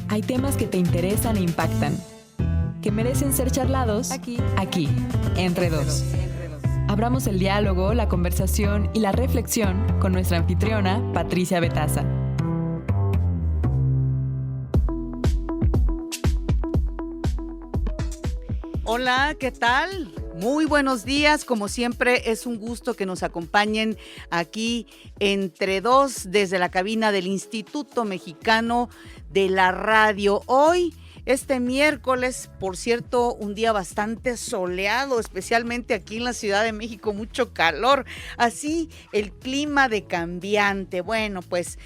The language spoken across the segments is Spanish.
Hay temas que te interesan e impactan, que merecen ser charlados aquí, entre dos. Abramos el diálogo, la conversación y la reflexión con nuestra anfitriona, Patricia Betaza. Hola, ¿qué tal? Muy buenos días, como siempre es un gusto que nos acompañen aquí entre dos desde la cabina del Instituto Mexicano de la Radio. Hoy, este miércoles, por cierto, un día bastante soleado, especialmente aquí en la Ciudad de México, mucho calor, así el clima de cambiante. Bueno, pues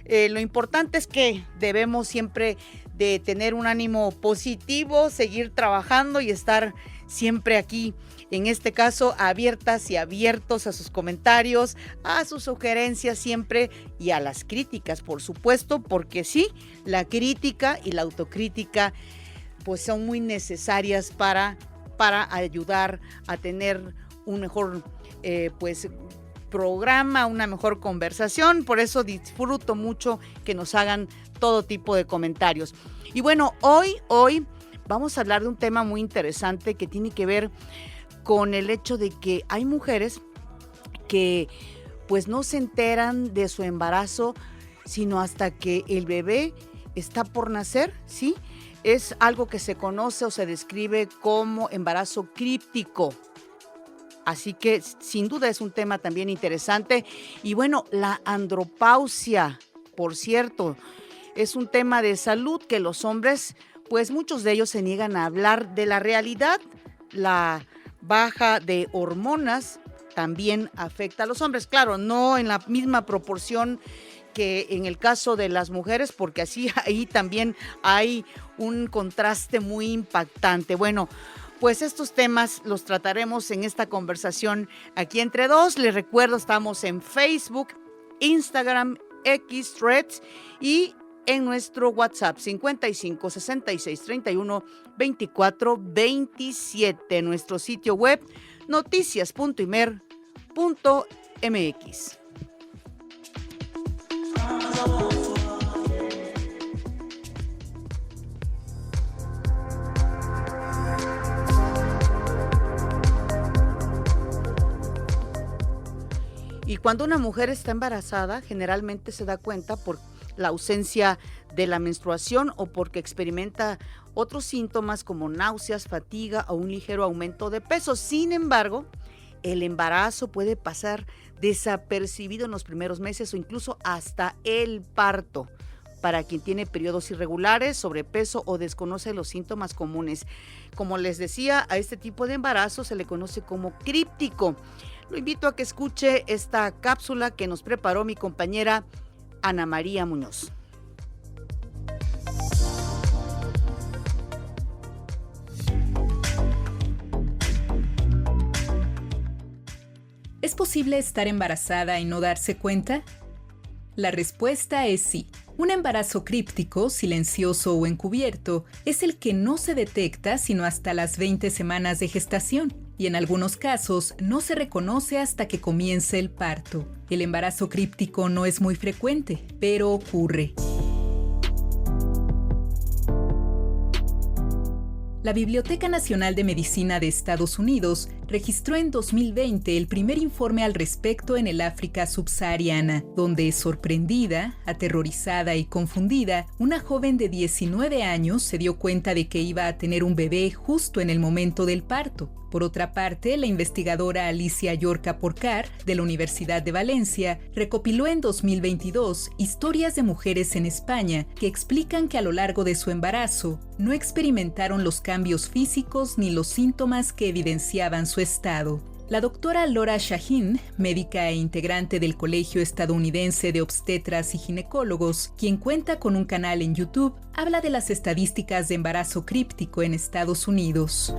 lo importante es que debemos siempre de tener un ánimo positivo, seguir trabajando y estar siempre aquí, en este caso, abiertas y abiertos a sus comentarios, a sus sugerencias siempre y a las críticas, por supuesto, porque sí, la crítica y la autocrítica pues son muy necesarias para ayudar a tener un mejor programa, una mejor conversación. Por eso disfruto mucho que nos hagan todo tipo de comentarios. Y bueno, hoy vamos a hablar de un tema muy interesante que tiene que ver con el hecho de que hay mujeres que pues no se enteran de su embarazo sino hasta que el bebé está por nacer, ¿sí? Es algo que se conoce o se describe como embarazo críptico. Así que sin duda es un tema también interesante. Y bueno, la andropausia, por cierto, es un tema de salud que los hombres, pues muchos de ellos se niegan a hablar de la realidad. La baja de hormonas también afecta a los hombres. Claro, no en la misma proporción que en el caso de las mujeres, porque así ahí también hay un contraste muy impactante. Bueno, pues estos temas los trataremos en esta conversación aquí entre dos. Les recuerdo, estamos en Facebook, Instagram, X, Threads y en nuestro WhatsApp 55 66 31 24 27, nuestro sitio web noticias.imer.mx. Y cuando una mujer está embarazada, generalmente se da cuenta por la ausencia de la menstruación o porque experimenta otros síntomas como náuseas, fatiga o un ligero aumento de peso. Sin embargo, el embarazo puede pasar desapercibido en los primeros meses o incluso hasta el parto. Para quien tiene periodos irregulares, sobrepeso o desconoce los síntomas comunes. Como les decía, a este tipo de embarazo se le conoce como críptico. Lo invito a que escuche esta cápsula que nos preparó mi compañera Ana María Muñoz. ¿Es posible estar embarazada y no darse cuenta? La respuesta es sí. Un embarazo críptico, silencioso o encubierto es el que no se detecta sino hasta las 20 semanas de gestación y en algunos casos no se reconoce hasta que comience el parto. El embarazo críptico no es muy frecuente, pero ocurre. La Biblioteca Nacional de Medicina de Estados Unidos registró en 2020 el primer informe al respecto en el África subsahariana, donde, sorprendida, aterrorizada y confundida, una joven de 19 años se dio cuenta de que iba a tener un bebé justo en el momento del parto. Por otra parte, la investigadora Alicia Llorca Porcar, de la Universidad de Valencia, recopiló en 2022 historias de mujeres en España que explican que a lo largo de su embarazo no experimentaron los cambios físicos ni los síntomas que evidenciaban su estado. La doctora Laura Shaheen, médica e integrante del Colegio Estadounidense de Obstetras y Ginecólogos, quien cuenta con un canal en YouTube, habla de las estadísticas de embarazo críptico en Estados Unidos.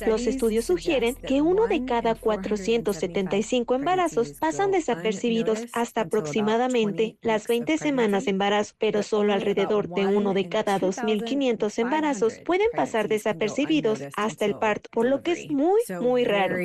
Los estudios sugieren que 1 de cada 475 embarazos pasan desapercibidos hasta aproximadamente las 20 semanas de embarazo, pero solo alrededor de 1 de cada 2.500 embarazos pueden pasar desapercibidos hasta el parto, por lo que es muy, muy raro.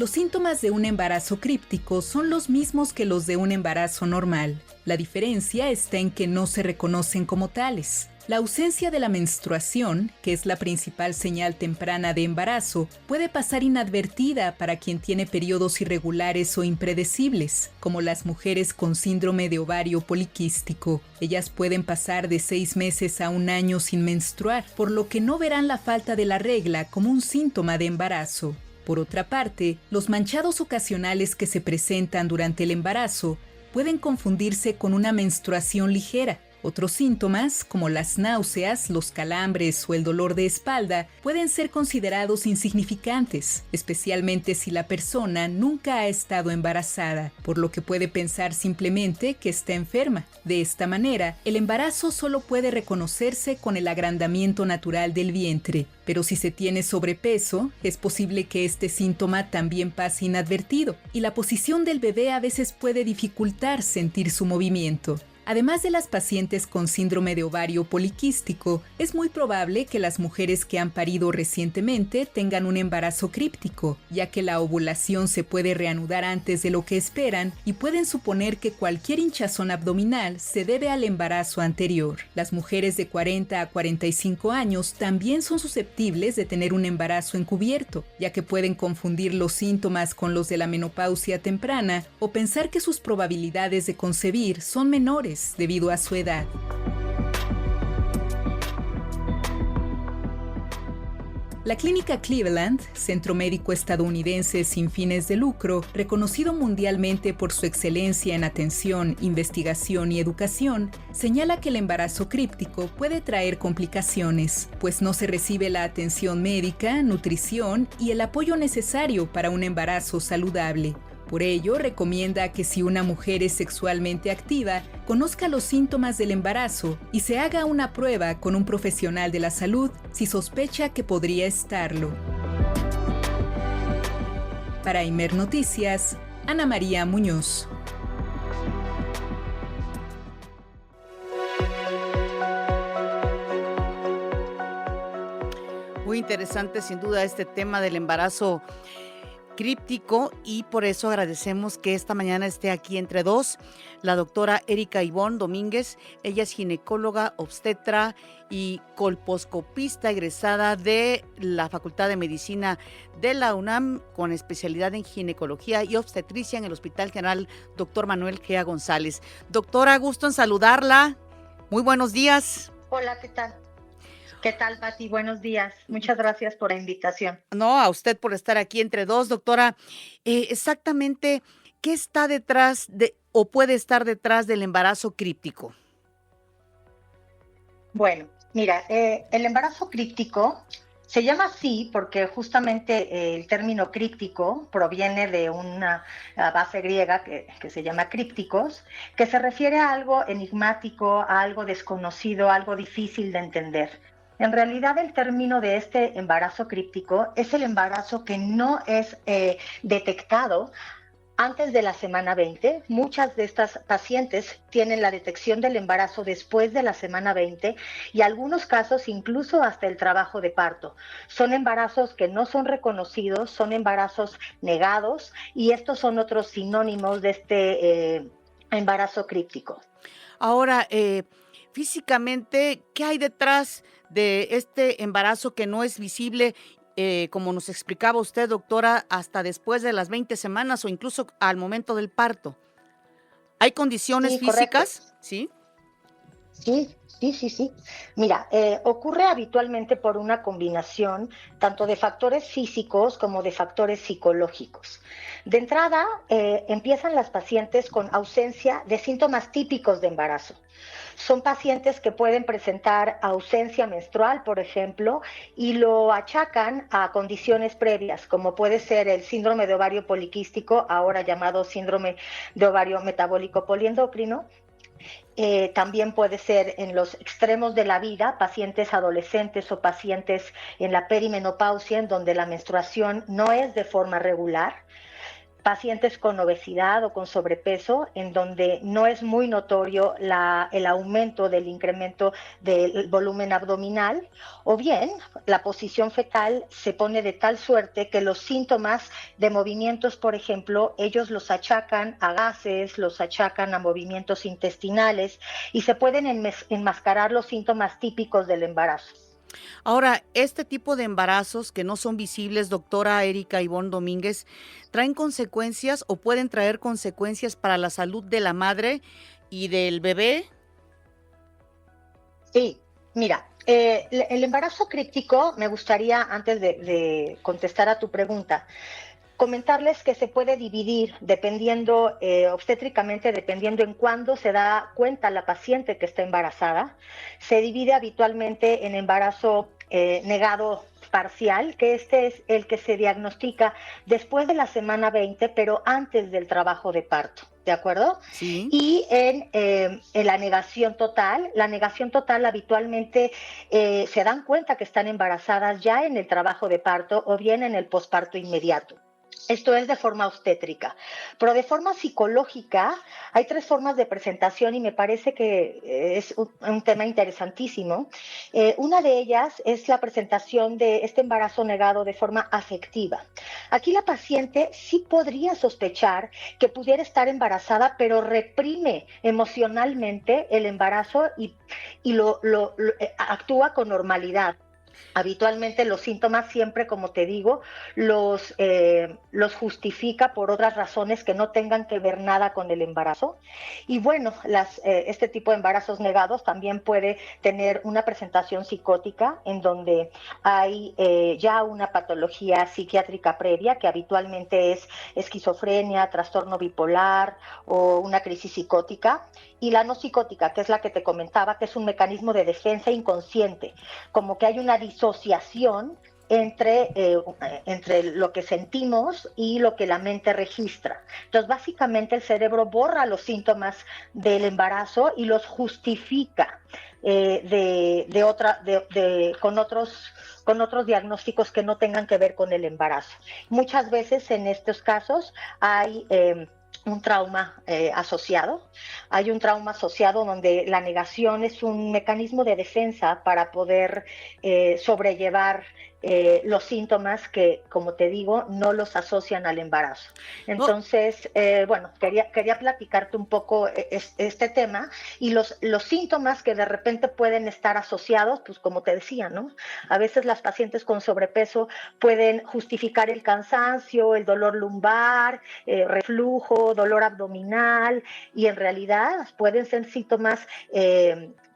Los síntomas de un embarazo críptico son los mismos que los de un embarazo normal. La diferencia está en que no se reconocen como tales. La ausencia de la menstruación, que es la principal señal temprana de embarazo, puede pasar inadvertida para quien tiene periodos irregulares o impredecibles, como las mujeres con síndrome de ovario poliquístico. Ellas pueden pasar de 6 meses a 1 año sin menstruar, por lo que no verán la falta de la regla como un síntoma de embarazo. Por otra parte, los manchados ocasionales que se presentan durante el embarazo pueden confundirse con una menstruación ligera. Otros síntomas, como las náuseas, los calambres o el dolor de espalda, pueden ser considerados insignificantes, especialmente si la persona nunca ha estado embarazada, por lo que puede pensar simplemente que está enferma. De esta manera, el embarazo solo puede reconocerse con el agrandamiento natural del vientre, pero si se tiene sobrepeso, es posible que este síntoma también pase inadvertido, y la posición del bebé a veces puede dificultar sentir su movimiento. Además de las pacientes con síndrome de ovario poliquístico, es muy probable que las mujeres que han parido recientemente tengan un embarazo críptico, ya que la ovulación se puede reanudar antes de lo que esperan y pueden suponer que cualquier hinchazón abdominal se debe al embarazo anterior. Las mujeres de 40 a 45 años también son susceptibles de tener un embarazo encubierto, ya que pueden confundir los síntomas con los de la menopausia temprana o pensar que sus probabilidades de concebir son menores debido a su edad. La Clínica Cleveland, centro médico estadounidense sin fines de lucro, reconocido mundialmente por su excelencia en atención, investigación y educación, señala que el embarazo críptico puede traer complicaciones, pues no se recibe la atención médica, nutrición y el apoyo necesario para un embarazo saludable. Por ello, recomienda que si una mujer es sexualmente activa, conozca los síntomas del embarazo y se haga una prueba con un profesional de la salud si sospecha que podría estarlo. Para Imer Noticias, Ana María Muñoz. Muy interesante sin duda este tema del embarazo críptico, y por eso agradecemos que esta mañana esté aquí entre dos la doctora Erika Ivonne Domínguez. Ella es ginecóloga, obstetra y colposcopista egresada de la Facultad de Medicina de la UNAM con especialidad en ginecología y obstetricia en el Hospital General Dr. Manuel Gea González. Doctora, gusto en saludarla. Muy buenos días. Hola, ¿qué tal? ¿Qué tal, Pati? Buenos días. Muchas gracias por la invitación. No, a usted por estar aquí entre dos, doctora. Exactamente, ¿qué está detrás de o puede estar detrás del embarazo críptico? Bueno, mira, el embarazo críptico se llama así porque justamente el término críptico proviene de una base griega que se llama crípticos, que se refiere a algo enigmático, a algo desconocido, a algo difícil de entender. En realidad, el término de este embarazo críptico es el embarazo que no es detectado antes de la semana 20. Muchas de estas pacientes tienen la detección del embarazo después de la semana 20 y algunos casos incluso hasta el trabajo de parto. Son embarazos que no son reconocidos, son embarazos negados, y estos son otros sinónimos de este embarazo críptico. Ahora, físicamente, ¿qué hay detrás de este embarazo que no es visible, como nos explicaba usted, doctora, hasta después de las 20 semanas o incluso al momento del parto? ¿Hay condiciones físicas? Correcto. ¿Sí? Sí. Mira, ocurre habitualmente por una combinación tanto de factores físicos como de factores psicológicos. De entrada, empiezan las pacientes con ausencia de síntomas típicos de embarazo. Son pacientes que pueden presentar ausencia menstrual, por ejemplo, y lo achacan a condiciones previas, como puede ser el síndrome de ovario poliquístico, ahora llamado síndrome de ovario metabólico poliendocrino. También puede ser en los extremos de la vida, pacientes adolescentes o pacientes en la perimenopausia, en donde la menstruación no es de forma regular. pacientes con obesidad o con sobrepeso, en donde no es muy notorio el aumento del incremento del volumen abdominal, o bien la posición fetal se pone de tal suerte que los síntomas de movimientos, por ejemplo, ellos los achacan a gases, los achacan a movimientos intestinales y se pueden enmascarar los síntomas típicos del embarazo. Ahora, este tipo de embarazos que no son visibles, doctora Erika Ivonne Domínguez, ¿traen consecuencias o pueden traer consecuencias para la salud de la madre y del bebé? Sí, mira, el embarazo críptico, me gustaría, antes de contestar a tu pregunta, comentarles que se puede dividir dependiendo, obstétricamente, dependiendo en cuándo se da cuenta la paciente que está embarazada. Se divide habitualmente en embarazo negado parcial, que este es el que se diagnostica después de la semana 20, pero antes del trabajo de parto. ¿De acuerdo? Sí. Y en la negación total habitualmente se dan cuenta que están embarazadas ya en el trabajo de parto o bien en el posparto inmediato. Esto es de forma obstétrica, pero de forma psicológica hay 3 formas de presentación y me parece que es un tema interesantísimo. Una de ellas es la presentación de este embarazo negado de forma afectiva. Aquí la paciente sí podría sospechar que pudiera estar embarazada, pero reprime emocionalmente el embarazo y actúa con normalidad. Habitualmente los síntomas siempre, como te digo, los justifica por otras razones que no tengan que ver nada con el embarazo. Y bueno, este tipo de embarazos negados también puede tener una presentación psicótica en donde hay ya una patología psiquiátrica previa, que habitualmente es esquizofrenia, trastorno bipolar o una crisis psicótica. Y la no psicótica, que es la que te comentaba, que es un mecanismo de defensa inconsciente, como que hay una disociación entre lo que sentimos y lo que la mente registra. Entonces, básicamente el cerebro borra los síntomas del embarazo y los justifica con otros diagnósticos que no tengan que ver con el embarazo. Muchas veces en estos casos hay un trauma asociado. Hay un trauma asociado donde la negación es un mecanismo de defensa para poder sobrellevar los síntomas que, como te digo, no los asocian al embarazo. Entonces, bueno, quería platicarte un poco este tema y los síntomas que de repente pueden estar asociados, pues como te decía, ¿no? A veces las pacientes con sobrepeso pueden justificar el cansancio, el dolor lumbar, reflujo, dolor abdominal, y en realidad pueden ser síntomas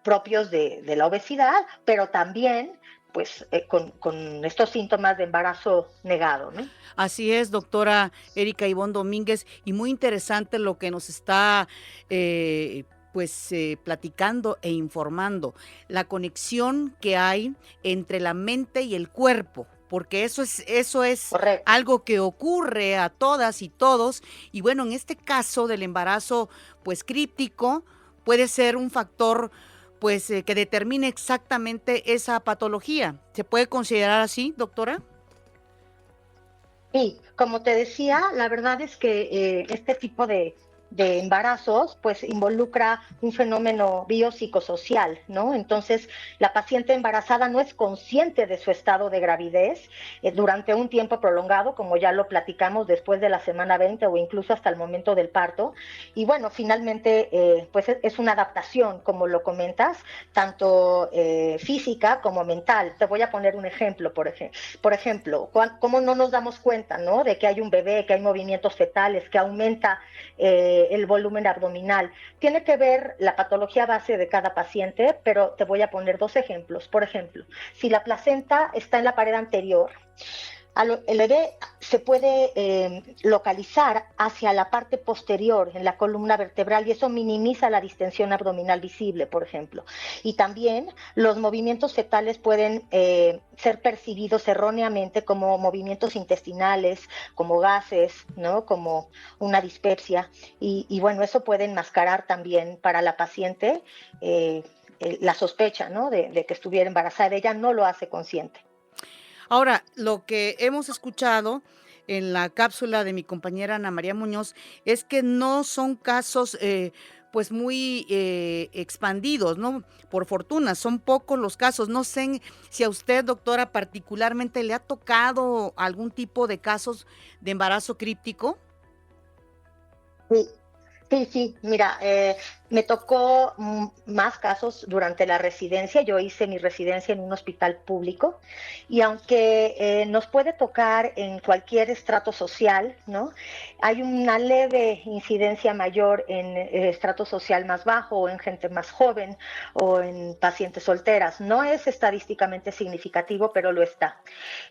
propios de la obesidad, pero también pues con estos síntomas de embarazo negado, ¿no? Así es, doctora Erika Ivonne Domínguez, y muy interesante lo que nos está platicando e informando, la conexión que hay entre la mente y el cuerpo, porque eso es Correcto. algo que ocurre a todas y todos, y bueno, en este caso del embarazo pues críptico puede ser un factor que determine exactamente esa patología. ¿Se puede considerar así, doctora? Sí, como te decía, la verdad es que este tipo de embarazos pues involucra un fenómeno biopsicosocial, ¿no? Entonces la paciente embarazada no es consciente de su estado de gravidez durante un tiempo prolongado, como ya lo platicamos, después de la semana 20 o incluso hasta el momento del parto, y bueno, finalmente pues es una adaptación, como lo comentas, tanto física como mental. Te voy a poner un ejemplo, por ejemplo, ¿cómo no nos damos cuenta, ¿no?, de que hay un bebé, que hay movimientos fetales, que aumenta el volumen abdominal? Tiene que ver la patología base de cada paciente, pero te voy a poner 2 ejemplos. Por ejemplo, si la placenta está en la pared anterior, el bebé se puede localizar hacia la parte posterior, en la columna vertebral, y eso minimiza la distensión abdominal visible, por ejemplo. Y también los movimientos fetales pueden ser percibidos erróneamente como movimientos intestinales, como gases, ¿no?, como una dispepsia. Y bueno, eso puede enmascarar también para la paciente la sospecha, ¿no?, de que estuviera embarazada. Ella no lo hace consciente. Ahora, lo que hemos escuchado en la cápsula de mi compañera Ana María Muñoz, es que no son casos pues muy expandidos, ¿no? Por fortuna, son pocos los casos. No sé si a usted, doctora, particularmente le ha tocado algún tipo de casos de embarazo críptico. Sí, sí, mira, me tocó más casos durante la residencia. Yo hice mi residencia en un hospital público y aunque nos puede tocar en cualquier estrato social, ¿no? Hay una leve incidencia mayor en estrato social más bajo o en gente más joven o en pacientes solteras. No es estadísticamente significativo, pero lo está.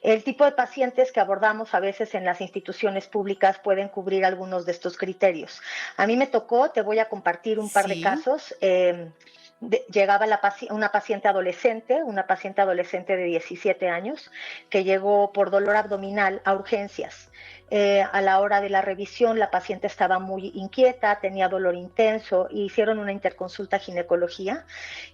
El tipo de pacientes que abordamos a veces en las instituciones públicas pueden cubrir algunos de estos criterios. A mí me tocó, te voy a compartir un par de casos. Llegaba una paciente adolescente de 17 años, que llegó por dolor abdominal a urgencias. A la hora de la revisión, la paciente estaba muy inquieta, tenía dolor intenso, y hicieron una interconsulta ginecología.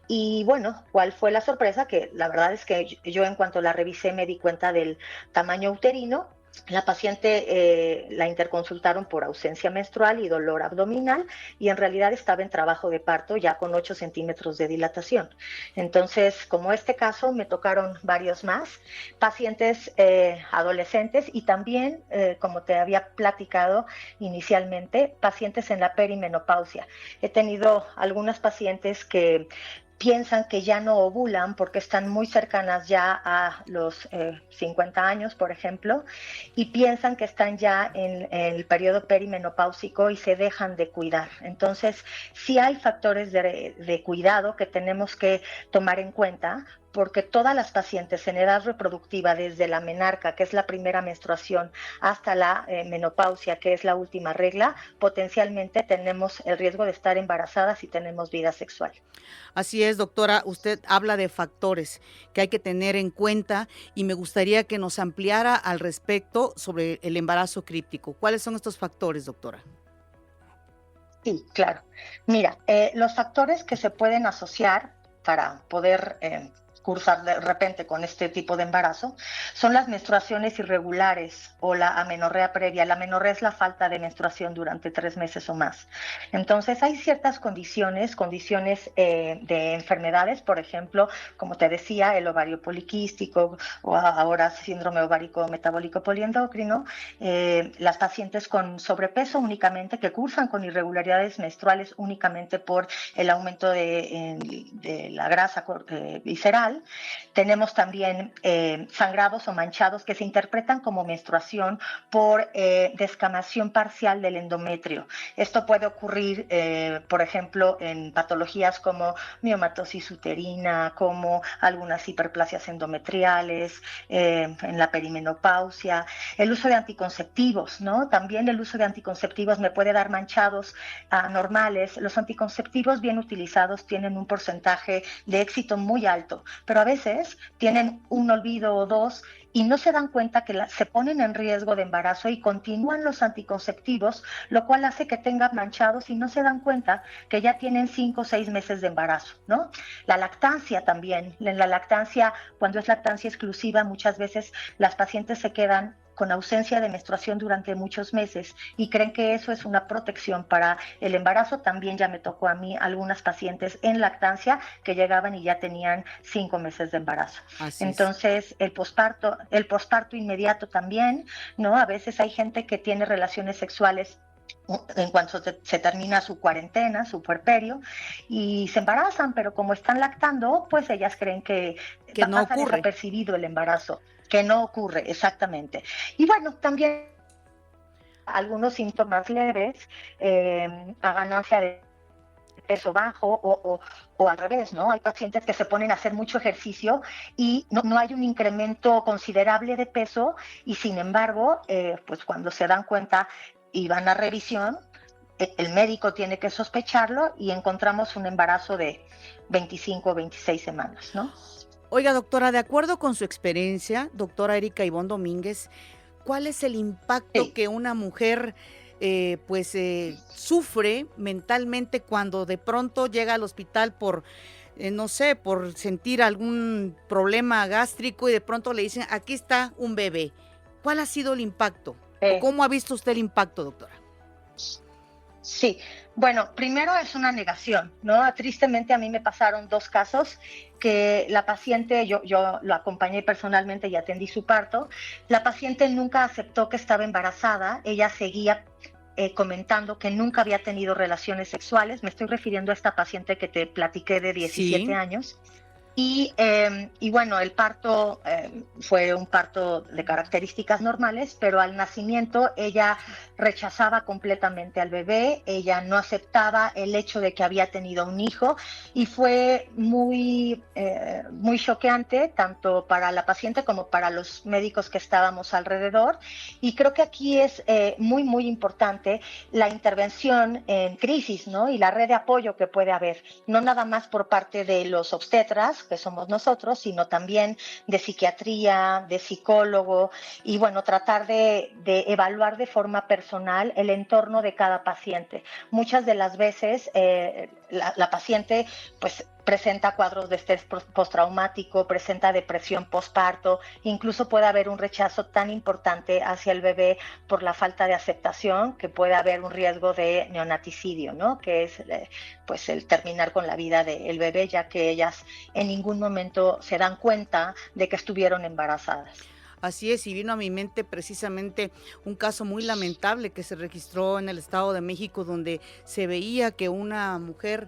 Y bueno, ¿cuál fue la sorpresa? Que la verdad es que yo en cuanto la revisé me di cuenta del tamaño uterino. La paciente la interconsultaron por ausencia menstrual y dolor abdominal, y en realidad estaba en trabajo de parto ya con 8 centímetros de dilatación. Entonces, como este caso, me tocaron varios más, pacientes adolescentes y también, como te había platicado inicialmente, pacientes en la perimenopausia. He tenido algunas pacientes que piensan que ya no ovulan porque están muy cercanas ya a los 50 años, por ejemplo, y piensan que están ya en el periodo perimenopáusico y se dejan de cuidar. Entonces, sí hay factores de cuidado que tenemos que tomar en cuenta, porque todas las pacientes en edad reproductiva, desde la menarca, que es la primera menstruación, hasta la menopausia, que es la última regla, potencialmente tenemos el riesgo de estar embarazadas y tenemos vida sexual. Así es, doctora, usted habla de factores que hay que tener en cuenta y me gustaría que nos ampliara al respecto sobre el embarazo críptico. ¿Cuáles son estos factores, doctora? Sí, claro. Mira, los factores que se pueden asociar para poder cursar de repente con este tipo de embarazo son las menstruaciones irregulares o la amenorrea previa. La amenorrea es la falta de menstruación durante 3 meses o más. Entonces hay ciertas condiciones de enfermedades, por ejemplo, como te decía, el ovario poliquístico o ahora síndrome ovárico metabólico poliendocrino, las pacientes con sobrepeso únicamente, que cursan con irregularidades menstruales únicamente por el aumento de la grasa visceral. Tenemos también sangrados o manchados que se interpretan como menstruación por descamación parcial del endometrio. Esto puede ocurrir, por ejemplo, en patologías como miomatosis uterina, como algunas hiperplasias endometriales, en la perimenopausia. El uso de anticonceptivos, ¿no? También el uso de anticonceptivos me puede dar manchados anormales. Los anticonceptivos bien utilizados tienen un porcentaje de éxito muy alto, pero a veces tienen un olvido o dos y no se dan cuenta que se ponen en riesgo de embarazo y continúan los anticonceptivos, lo cual hace que tengan manchados y no se dan cuenta que ya tienen 5 o 6 meses de embarazo, ¿no? La lactancia también. En la lactancia, cuando es lactancia exclusiva, muchas veces las pacientes se quedan con ausencia de menstruación durante muchos meses y creen que eso es una protección para el embarazo. También ya me tocó a mí algunas pacientes en lactancia que llegaban y ya tenían 5 meses de embarazo. Entonces, el posparto inmediato también, ¿no? A veces hay gente que tiene relaciones sexuales en cuanto se termina su cuarentena, su puerperio, y se embarazan, pero como están lactando, pues ellas creen que no pasa ocurre desapercibido el embarazo, que no ocurre, exactamente. Y bueno, también algunos síntomas leves, a ganancia de peso bajo o al revés, ¿no? Hay pacientes que se ponen a hacer mucho ejercicio y no hay un incremento considerable de peso y sin embargo, pues cuando se dan cuenta y van a revisión, el médico tiene que sospecharlo y encontramos un embarazo de 25 o 26 semanas, ¿no? Oiga, doctora, de acuerdo con su experiencia, doctora Erika Ivonne Domínguez, ¿cuál es el impacto que una mujer sufre mentalmente cuando de pronto llega al hospital por, no sé, por sentir algún problema gástrico y de pronto le dicen, aquí está un bebé? ¿Cuál ha sido el impacto? Eh, ¿Cómo ha visto usted el impacto, doctora? Sí, bueno, primero es una negación, ¿no? Tristemente a mí me pasaron 2 casos que la paciente, yo lo acompañé personalmente y atendí su parto, la paciente nunca aceptó que estaba embarazada, ella seguía comentando que nunca había tenido relaciones sexuales, me estoy refiriendo a esta paciente que te platiqué de 17 Sí, años, y bueno, el parto fue un parto de características normales, pero al nacimiento ella rechazaba completamente al bebé, ella no aceptaba el hecho de que había tenido un hijo y fue muy choqueante tanto para la paciente como para los médicos que estábamos alrededor. Y creo que aquí es muy importante la intervención en crisis, ¿no? Y la red de apoyo que puede haber, no nada más por parte de los obstetras, que somos nosotros, sino también de psiquiatría, de psicólogo, y bueno, tratar de evaluar de forma personal el entorno de cada paciente. Muchas de las veces la paciente pues presenta cuadros de estrés postraumático, presenta depresión postparto, incluso puede haber un rechazo tan importante hacia el bebé por la falta de aceptación que puede haber un riesgo de neonaticidio, ¿no? Que es pues el terminar con la vida del bebé, ya que ellas en ningún momento se dan cuenta de que estuvieron embarazadas. así es, y vino a mi mente precisamente un caso muy lamentable que se registró en el Estado de México, donde se veía que una mujer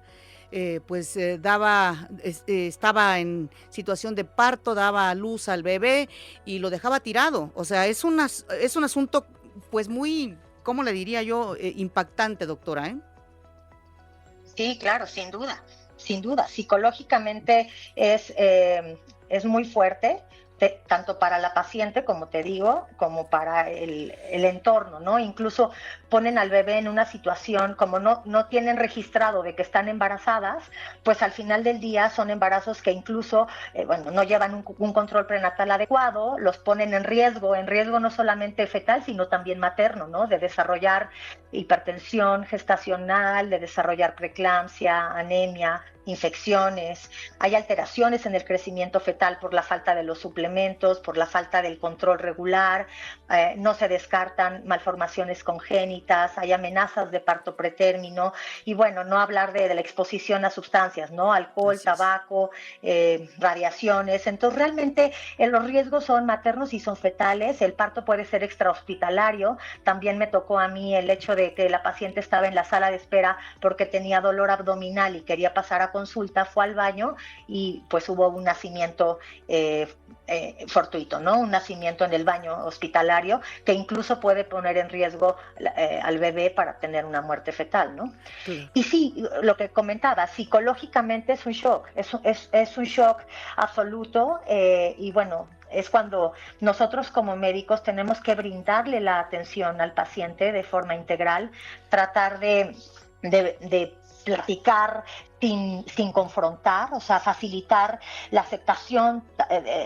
estaba en situación de parto, daba a luz al bebé y lo dejaba tirado. O sea, es un asunto pues muy, ¿cómo le diría yo? Impactante, doctora, ¿eh? Sí, claro, sin duda, sin duda. Psicológicamente es muy fuerte, tanto para la paciente, como te digo, como para el entorno, ¿no? Incluso ponen al bebé en una situación, como no tienen registrado de que están embarazadas, pues al final del día son embarazos que incluso, bueno, no llevan un control prenatal adecuado, los ponen en riesgo no solamente fetal, sino también materno, ¿no? De desarrollar hipertensión gestacional, de desarrollar preeclampsia, anemia, infecciones. Hay alteraciones en el crecimiento fetal por la falta de los suplementos, por la falta del control regular, no se descartan malformaciones congénitas, hay amenazas de parto pretérmino y bueno, no hablar de la exposición a sustancias, ¿no? Alcohol, Así es. tabaco, radiaciones. Entonces realmente los riesgos son maternos y son fetales, el parto puede ser extrahospitalario. También me tocó a mí el hecho de que la paciente estaba en la sala de espera porque tenía dolor abdominal y quería pasar a consulta, fue al baño y pues hubo un nacimiento fortuito, ¿no? Un nacimiento en el baño hospitalario que incluso puede poner en riesgo al bebé para tener una muerte fetal, ¿no? Claro. Y sí, lo que comentaba, psicológicamente es un shock, es un shock absoluto y bueno, es cuando nosotros como médicos tenemos que brindarle la atención al paciente de forma integral, tratar de platicar sin confrontar, o sea, facilitar la aceptación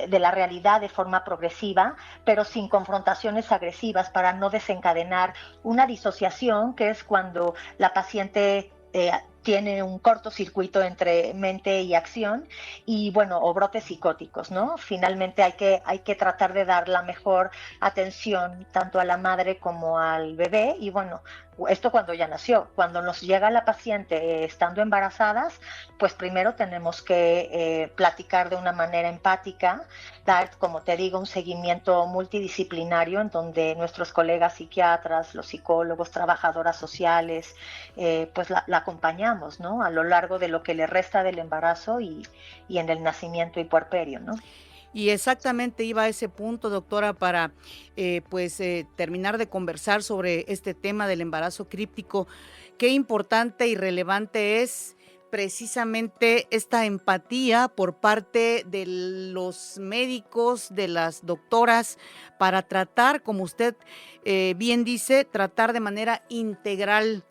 de la realidad de forma progresiva, pero sin confrontaciones agresivas para no desencadenar una disociación, que es cuando la paciente tiene un cortocircuito entre mente y acción y bueno, o brotes psicóticos, ¿no? Finalmente hay que tratar de dar la mejor atención tanto a la madre como al bebé y bueno, esto cuando ya nació, cuando nos llega la paciente estando embarazadas, pues primero tenemos que platicar de una manera empática, dar, como te digo, un seguimiento multidisciplinario en donde nuestros colegas psiquiatras, los psicólogos, trabajadoras sociales, pues la acompañamos, ¿no? A lo largo de lo que le resta del embarazo y en el nacimiento y puerperio, ¿no? Y exactamente iba a ese punto, doctora, para terminar de conversar sobre este tema del embarazo críptico. Qué importante y relevante es precisamente esta empatía por parte de los médicos, de las doctoras, para tratar, como usted bien dice, tratar de manera integral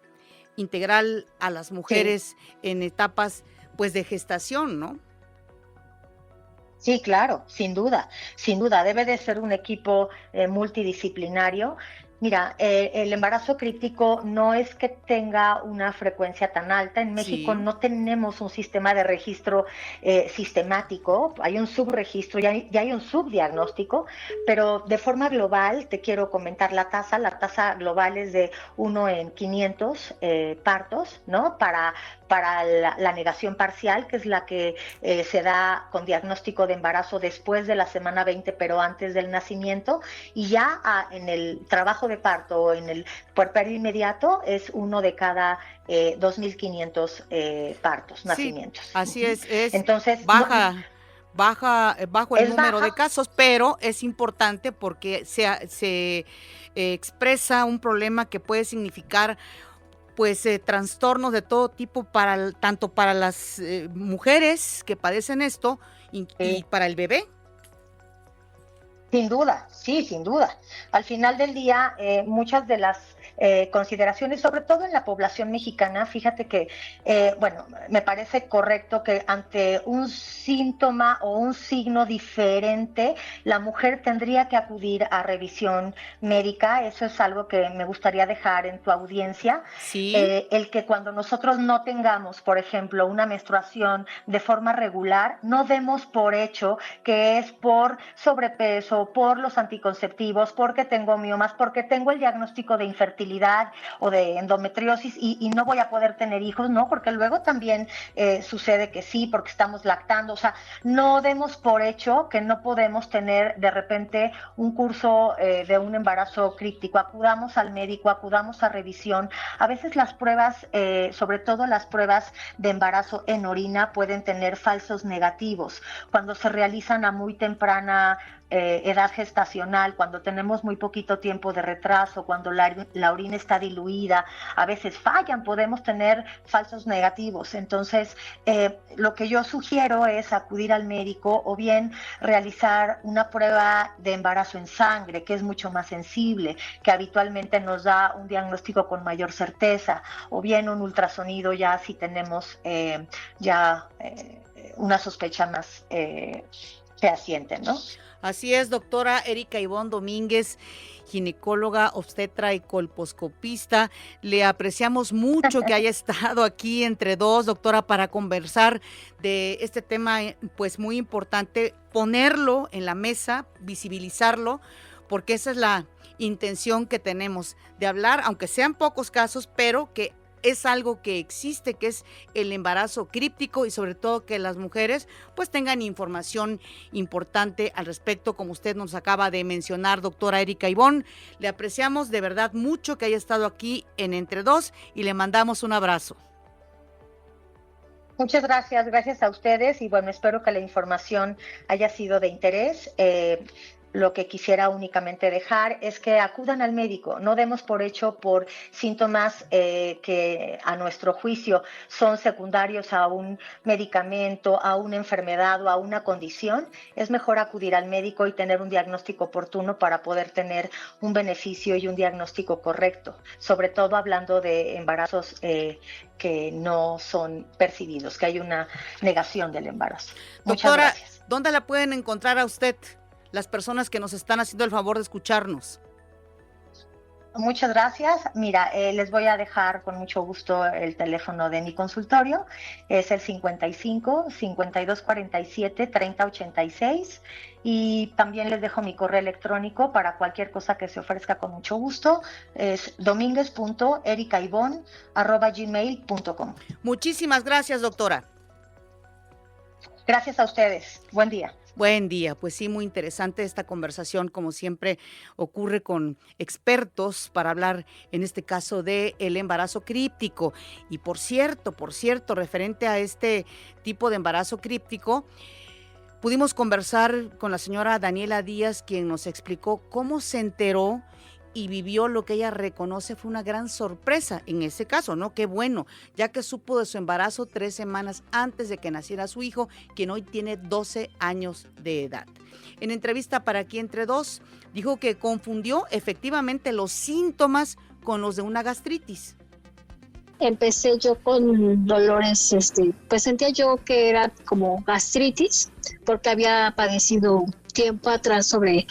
a las Sí. mujeres en etapas pues de gestación, ¿no? Sí, claro, sin duda, debe de ser un equipo multidisciplinario. Mira, el embarazo críptico no es que tenga una frecuencia tan alta. En México Sí. no tenemos un sistema de registro sistemático, hay un subregistro, ya hay un subdiagnóstico, pero de forma global te quiero comentar la tasa global es de 1 en 500 partos, ¿no? Para la negación parcial, que es la que se da con diagnóstico de embarazo después de la semana 20, pero antes del nacimiento, y ya en el trabajo de parto, en el puerperio inmediato, es 1 de cada 2.500 partos, nacimientos. Sí, así es Entonces, bajo el es número de baja. casos, pero es importante porque se expresa un problema que puede significar pues trastornos de todo tipo tanto para las mujeres que padecen esto y para el bebé. Sin duda, sí, sin duda. Al final del día, muchas de las consideraciones, sobre todo en la población mexicana, fíjate que, bueno, me parece correcto que ante un síntoma o un signo diferente, la mujer tendría que acudir a revisión médica. Eso es algo que me gustaría dejar en tu audiencia. Sí. El que cuando nosotros no tengamos, por ejemplo, una menstruación de forma regular, no demos por hecho que es por sobrepeso, por los anticonceptivos, porque tengo miomas, porque tengo el diagnóstico de infertilidad o de endometriosis y no voy a poder tener hijos, ¿no? Porque luego también sucede que sí, porque estamos lactando. O sea, no demos por hecho que no podemos tener de repente un curso de un embarazo críptico. Acudamos al médico, acudamos a revisión. A veces las pruebas, sobre todo las pruebas de embarazo en orina, pueden tener falsos negativos. Cuando se realizan a muy temprana edad gestacional, cuando tenemos muy poquito tiempo de retraso, cuando la orina está diluida, a veces fallan, podemos tener falsos negativos. Entonces, lo que yo sugiero es acudir al médico o bien realizar una prueba de embarazo en sangre, que es mucho más sensible, que habitualmente nos da un diagnóstico con mayor certeza, o bien un ultrasonido ya si tenemos una sospecha más fehaciente, ¿no? Así es, doctora Erika Ivonne Domínguez, ginecóloga, obstetra y colposcopista. Le apreciamos mucho que haya estado aquí entre dos, doctora, para conversar de este tema pues muy importante, ponerlo en la mesa, visibilizarlo, porque esa es la intención que tenemos de hablar, aunque sean pocos casos, pero que es algo que existe, que es el embarazo críptico y sobre todo que las mujeres pues tengan información importante al respecto, como usted nos acaba de mencionar, doctora Erika Ivonne. Le apreciamos de verdad mucho que haya estado aquí en Entre Dos y le mandamos un abrazo. Muchas gracias, gracias a ustedes y bueno, espero que la información haya sido de interés. Lo que quisiera únicamente dejar es que acudan al médico, no demos por hecho por síntomas que a nuestro juicio son secundarios a un medicamento, a una enfermedad o a una condición. Es mejor acudir al médico y tener un diagnóstico oportuno para poder tener un beneficio y un diagnóstico correcto, sobre todo hablando de embarazos que no son percibidos, que hay una negación del embarazo. Muchas Doctora, gracias. ¿dónde la pueden encontrar a usted? Las personas que nos están haciendo el favor de escucharnos. Muchas gracias. Mira, les voy a dejar con mucho gusto el teléfono de mi consultorio. Es el 55 52 47 30 86 y también les dejo mi correo electrónico para cualquier cosa que se ofrezca con mucho gusto. Es dominguez.ericaivon@gmail.com. Muchísimas gracias, doctora. Gracias a ustedes. Buen día. Buen día, pues sí, muy interesante esta conversación, como siempre ocurre con expertos para hablar en este caso de el embarazo críptico. Y por cierto, referente a este tipo de embarazo críptico, pudimos conversar con la señora Daniela Díaz, quien nos explicó cómo se enteró y vivió lo que ella reconoce fue una gran sorpresa en ese caso, ¿no? Qué bueno, ya que supo de su embarazo 3 semanas antes de que naciera su hijo, quien hoy tiene 12 años de edad. En entrevista para Aquí Entre Dos, dijo que confundió efectivamente los síntomas con los de una gastritis. Empecé yo con dolores, pues sentía yo que era como gastritis, porque había padecido tiempo atrás sobre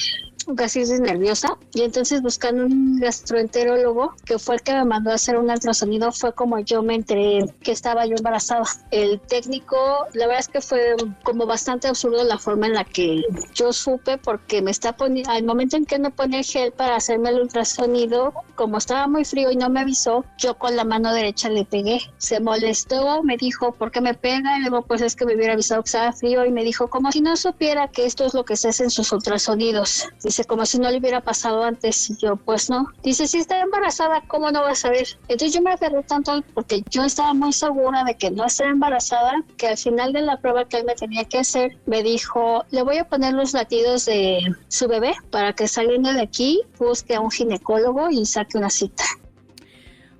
gastritis nerviosa, y entonces buscando un gastroenterólogo, que fue el que me mandó a hacer un ultrasonido, fue como yo me enteré que estaba yo embarazada. El técnico, la verdad es que fue como bastante absurdo la forma en la que yo supe, porque me está poniendo, al momento en que me pone el gel para hacerme el ultrasonido, como estaba muy frío y no me avisó, yo con la mano derecha le pegué. Se molestó, me dijo, ¿por qué me pega? Y luego, pues es que me hubiera avisado que estaba frío, y me dijo, como si no supiera que esto es lo que se hace en sus ultrasonidos. Dice, como si no le hubiera pasado antes. Y yo, pues no. Dice, si está embarazada, ¿cómo no vas a ver? Entonces yo me aferré tanto porque yo estaba muy segura de que no estaba embarazada, que al final de la prueba que él me tenía que hacer, me dijo, le voy a poner los latidos de su bebé para que saliendo de aquí busque a un ginecólogo y saque una cita.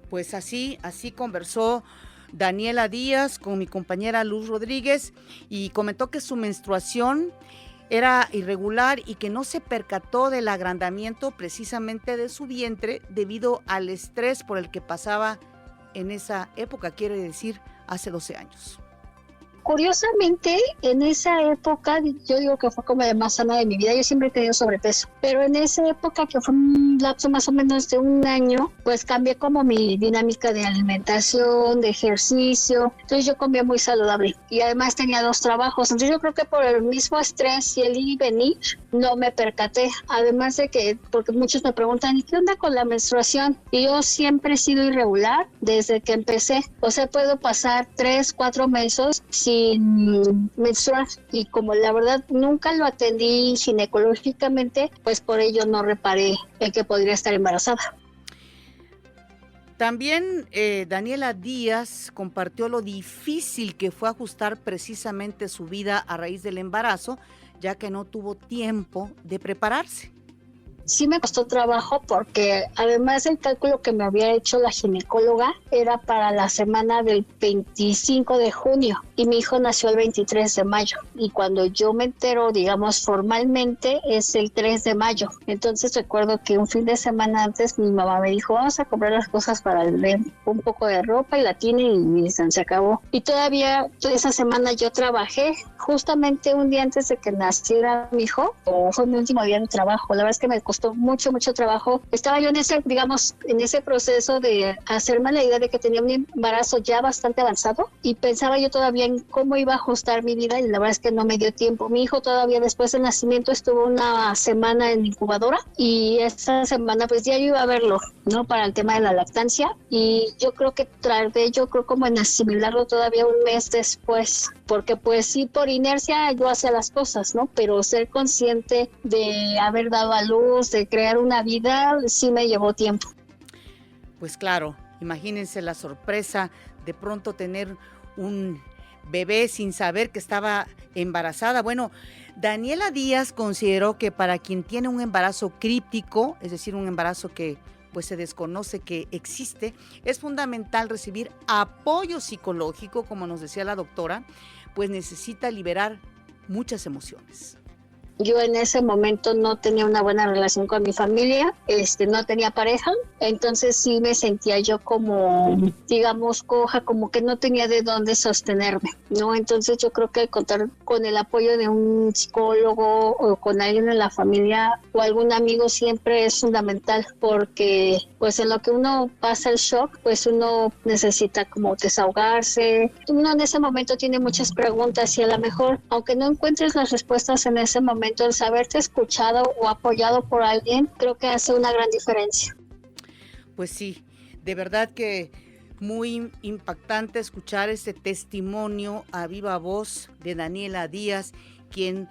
Pues así conversó Daniela Díaz con mi compañera Luz Rodríguez, y comentó que su menstruación era irregular y que no se percató del agrandamiento precisamente de su vientre debido al estrés por el que pasaba en esa época, quiere decir hace 12 años. Curiosamente, en esa época, yo digo que fue como la más sana de mi vida. Yo siempre he tenido sobrepeso, pero en esa época, que fue un lapso más o menos de un año, pues cambié como mi dinámica de alimentación, de ejercicio. Entonces yo comía muy saludable y además tenía 2 trabajos. Entonces yo creo que por el mismo estrés y el ir y venir, no me percaté. Además de que, porque muchos me preguntan, ¿y qué onda con la menstruación? Y yo siempre he sido irregular desde que empecé. O sea, puedo pasar 3, 4 meses sin menstruar, y como la verdad nunca lo atendí ginecológicamente, pues por ello no reparé en que podría estar embarazada. También Daniela Díaz compartió lo difícil que fue ajustar precisamente su vida a raíz del embarazo, ya que no tuvo tiempo de prepararse. Sí me costó trabajo porque además el cálculo que me había hecho la ginecóloga era para la semana del 25 de junio y mi hijo nació el 23 de mayo, y cuando yo me entero, digamos formalmente, es el 3 de mayo. Entonces recuerdo que un fin de semana antes mi mamá me dijo, vamos a comprar las cosas para el bebé, un poco de ropa y la tiene, y se acabó. Y todavía esa semana yo trabajé, justamente un día antes de que naciera mi hijo, o fue mi último día de trabajo. La verdad es que me costó mucho trabajo. Estaba yo en ese proceso de hacerme la idea de que tenía un embarazo ya bastante avanzado, y pensaba yo todavía en cómo iba a ajustar mi vida, y la verdad es que no me dio tiempo. Mi hijo todavía después del nacimiento estuvo una semana en incubadora, y esa semana pues ya yo iba a verlo, ¿no? Para el tema de la lactancia, y yo creo que tardé, como en asimilarlo todavía un mes después, porque pues sí, por inercia yo hacía las cosas, ¿no? Pero ser consciente de haber dado a luz, de crear una vida, sí me llevó tiempo. Pues claro, imagínense la sorpresa de pronto tener un bebé sin saber que estaba embarazada. Bueno, Daniela Díaz consideró que para quien tiene un embarazo críptico, es decir, un embarazo que pues se desconoce que existe, es fundamental recibir apoyo psicológico, como nos decía la doctora, pues necesita liberar muchas emociones. Yo en ese momento no tenía una buena relación con mi familia, no tenía pareja, entonces sí me sentía yo como, digamos, coja, como que no tenía de dónde sostenerme, ¿no? Entonces yo creo que contar con el apoyo de un psicólogo o con alguien en la familia o algún amigo siempre es fundamental, porque pues en lo que uno pasa el shock, pues uno necesita como desahogarse. Uno en ese momento tiene muchas preguntas, y a lo mejor, aunque no encuentres las respuestas en ese momento, el saberte escuchado o apoyado por alguien, creo que hace una gran diferencia. Pues sí, de verdad que muy impactante escuchar este testimonio a viva voz de Daniela Díaz, quien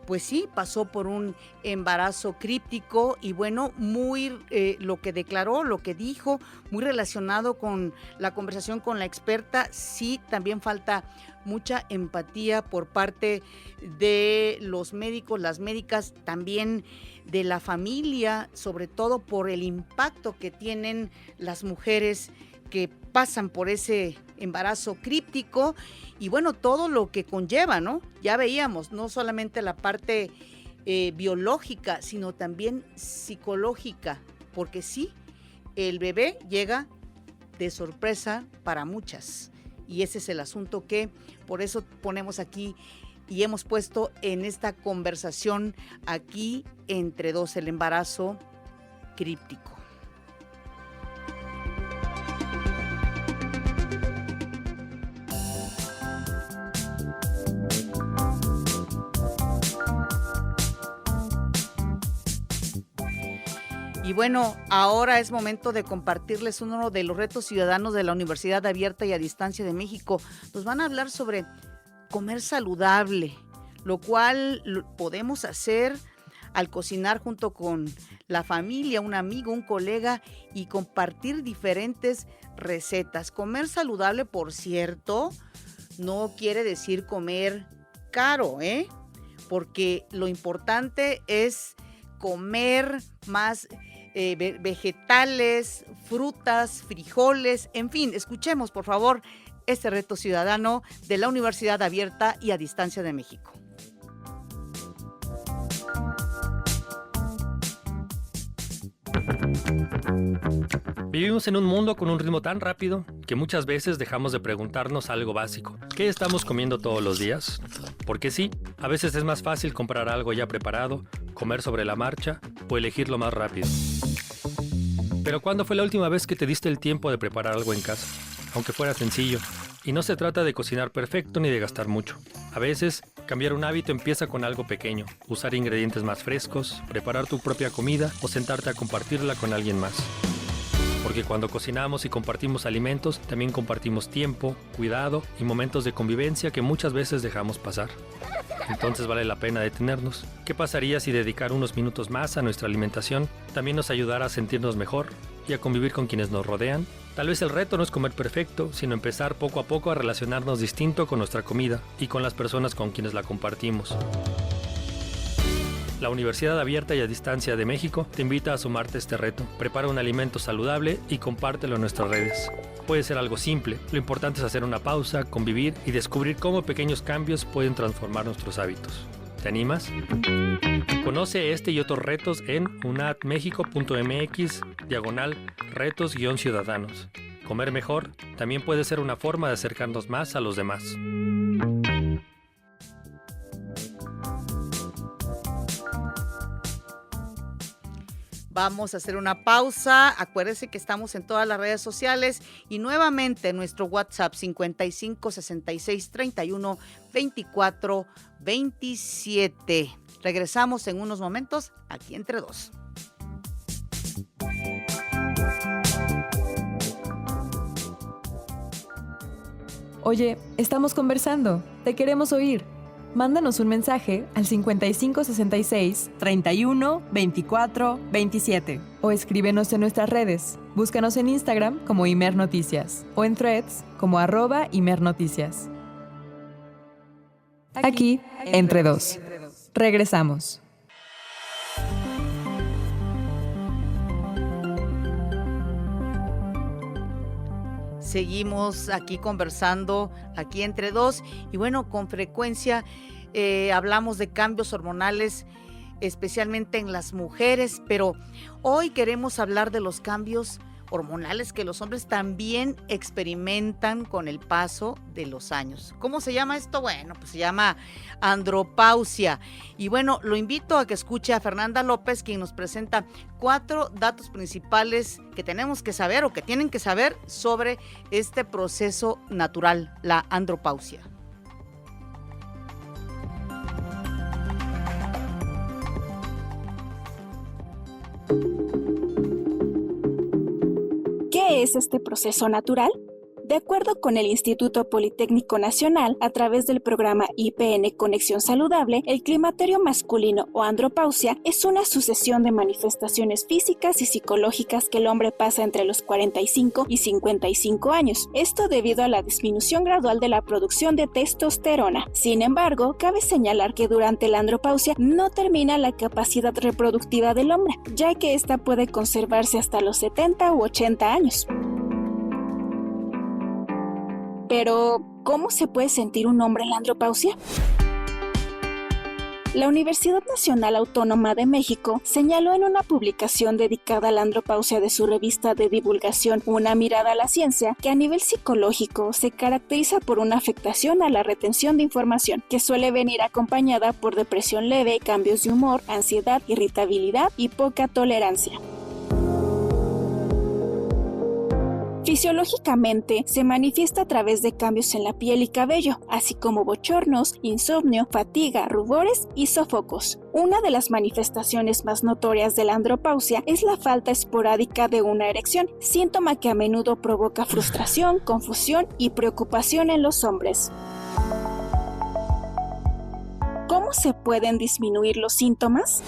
pues sí, pasó por un embarazo críptico, y bueno, muy lo que declaró, lo que dijo, muy relacionado con la conversación con la experta. Sí, también falta mucha empatía por parte de los médicos, las médicas, también de la familia, sobre todo por el impacto que tienen las mujeres que pasan por ese embarazo críptico, y bueno, todo lo que conlleva, ¿no? Ya veíamos, no solamente la parte biológica, sino también psicológica, porque sí, el bebé llega de sorpresa para muchas, y ese es el asunto que por eso ponemos aquí y hemos puesto en esta conversación aquí entre dos, el embarazo críptico. Y bueno, ahora es momento de compartirles uno de los retos ciudadanos de la Universidad Abierta y a Distancia de México. Nos van a hablar sobre comer saludable, lo cual podemos hacer al cocinar junto con la familia, un amigo, un colega y compartir diferentes recetas. Comer saludable, por cierto, no quiere decir comer caro, porque lo importante es comer más vegetales, frutas, frijoles, en fin, escuchemos por favor este reto ciudadano de la Universidad Abierta y a Distancia de México. Vivimos en un mundo con un ritmo tan rápido que muchas veces dejamos de preguntarnos algo básico. ¿Qué estamos comiendo todos los días? Porque sí, a veces es más fácil comprar algo ya preparado, comer sobre la marcha o elegirlo más rápido. Pero ¿cuándo fue la última vez que te diste el tiempo de preparar algo en casa? Aunque fuera sencillo. Y no se trata de cocinar perfecto ni de gastar mucho. A veces, cambiar un hábito empieza con algo pequeño. Usar ingredientes más frescos, preparar tu propia comida o sentarte a compartirla con alguien más. Porque cuando cocinamos y compartimos alimentos, también compartimos tiempo, cuidado y momentos de convivencia que muchas veces dejamos pasar. Entonces vale la pena detenernos. ¿Qué pasaría si dedicar unos minutos más a nuestra alimentación también nos ayudara a sentirnos mejor y a convivir con quienes nos rodean? Tal vez el reto no es comer perfecto, sino empezar poco a poco a relacionarnos distinto con nuestra comida y con las personas con quienes la compartimos. La Universidad Abierta y a Distancia de México te invita a sumarte a este reto. Prepara un alimento saludable y compártelo en nuestras redes. Puede ser algo simple, lo importante es hacer una pausa, convivir y descubrir cómo pequeños cambios pueden transformar nuestros hábitos. ¿Te animas? Conoce este y otros retos en unadmexico.mx/retos-ciudadanos. Comer mejor también puede ser una forma de acercarnos más a los demás. Vamos a hacer una pausa. Acuérdense que estamos en todas las redes sociales y nuevamente nuestro WhatsApp 55 66 31 24 27. Regresamos en unos momentos aquí entre dos. Oye, estamos conversando. Te queremos oír. Mándanos un mensaje al 55 66 31 24 27 o escríbenos en nuestras redes. Búscanos en Instagram como Imer Noticias o en Threads como @Imer Noticias. Aquí, entre dos. Regresamos. Seguimos aquí conversando, aquí entre dos, y bueno, con frecuencia hablamos de cambios hormonales, especialmente en las mujeres, pero hoy queremos hablar de los cambios hormonales que los hombres también experimentan con el paso de los años. ¿Cómo se llama esto? Bueno, pues se llama andropausia. Y bueno, lo invito a que escuche a Fernanda López, quien nos presenta 4 datos principales que tenemos que saber o que tienen que saber sobre este proceso natural, la andropausia. ¿Qué es este proceso natural? De acuerdo con el Instituto Politécnico Nacional, a través del programa IPN Conexión Saludable, el climaterio masculino o andropausia es una sucesión de manifestaciones físicas y psicológicas que el hombre pasa entre los 45 y 55 años. Esto debido a la disminución gradual de la producción de testosterona. Sin embargo, cabe señalar que durante la andropausia no termina la capacidad reproductiva del hombre, ya que esta puede conservarse hasta los 70 u 80 años. Pero, ¿cómo se puede sentir un hombre en la andropausia? La Universidad Nacional Autónoma de México señaló en una publicación dedicada a la andropausia de su revista de divulgación Una mirada a la ciencia que a nivel psicológico se caracteriza por una afectación a la retención de información que suele venir acompañada por depresión leve, cambios de humor, ansiedad, irritabilidad y poca tolerancia. Fisiológicamente, se manifiesta a través de cambios en la piel y cabello, así como bochornos, insomnio, fatiga, rubores y sofocos. Una de las manifestaciones más notorias de la andropausia es la falta esporádica de una erección, síntoma que a menudo provoca frustración, confusión y preocupación en los hombres. ¿Cómo se pueden disminuir los síntomas?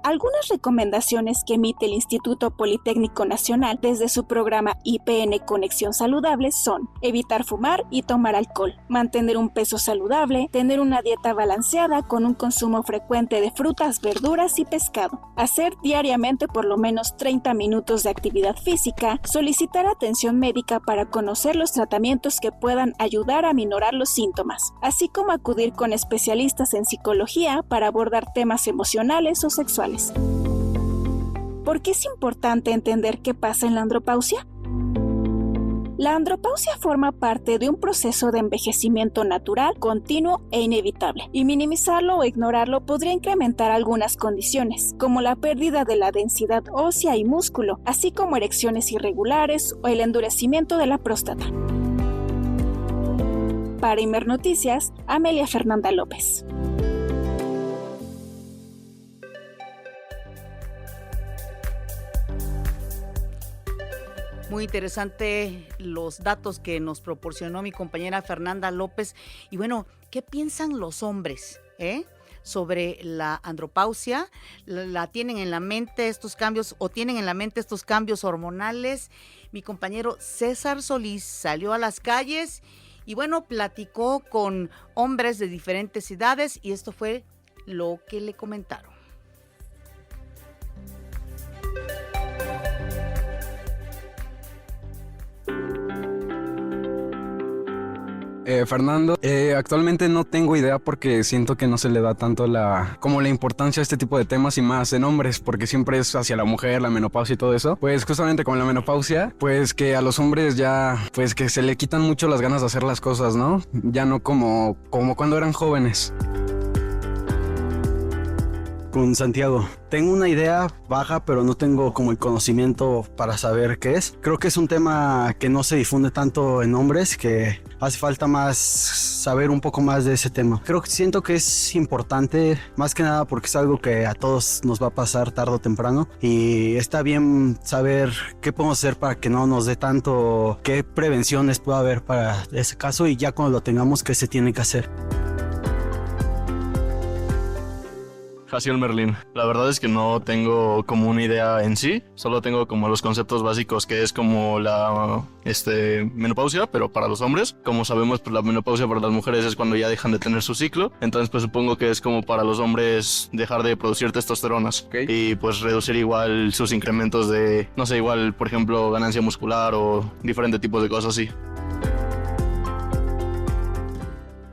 Algunas recomendaciones que emite el Instituto Politécnico Nacional desde su programa IPN Conexión Saludable son evitar fumar y tomar alcohol, mantener un peso saludable, tener una dieta balanceada con un consumo frecuente de frutas, verduras y pescado, hacer diariamente por lo menos 30 minutos de actividad física, solicitar atención médica para conocer los tratamientos que puedan ayudar a minorar los síntomas, así como acudir con especialistas en psicología para abordar temas emocionales o sexuales. ¿Por qué es importante entender qué pasa en la andropausia? La andropausia forma parte de un proceso de envejecimiento natural, continuo e inevitable, y minimizarlo o ignorarlo podría incrementar algunas condiciones, como la pérdida de la densidad ósea y músculo, así como erecciones irregulares o el endurecimiento de la próstata. Para Imer Noticias, Amelia Fernanda López. Muy interesante los datos que nos proporcionó mi compañera Fernanda López. Y bueno, ¿qué piensan los hombres sobre la andropausia? ¿La tienen en la mente estos cambios o tienen en la mente estos cambios hormonales? Mi compañero César Solís salió a las calles y bueno, platicó con hombres de diferentes edades y esto fue lo que le comentaron. Fernando, actualmente no tengo idea porque siento que no se le da tanto la importancia a este tipo de temas y más en hombres, porque siempre es hacia la mujer, la menopausia y todo eso. Pues justamente con la menopausia, pues que a los hombres ya, pues que se le quitan mucho las ganas de hacer las cosas, ¿no? Ya no como cuando eran jóvenes. Con Santiago. Tengo una idea baja, pero no tengo como el conocimiento para saber qué es. Creo que es un tema que no se difunde tanto en hombres, que hace falta más saber un poco más de ese tema. Siento que es importante, más que nada porque es algo que a todos nos va a pasar tarde o temprano y está bien saber qué podemos hacer para que no nos dé tanto, qué prevenciones puede haber para ese caso y ya cuando lo tengamos, qué se tiene que hacer. Jaciel Merlín. La verdad es que no tengo como una idea en sí, solo tengo como los conceptos básicos que es como la menopausia, pero para los hombres. Como sabemos, pues la menopausia para las mujeres es cuando ya dejan de tener su ciclo, entonces pues supongo que es como para los hombres dejar de producir testosteronas y pues reducir igual sus incrementos de, no sé, igual por ejemplo ganancia muscular o diferentes tipos de cosas así.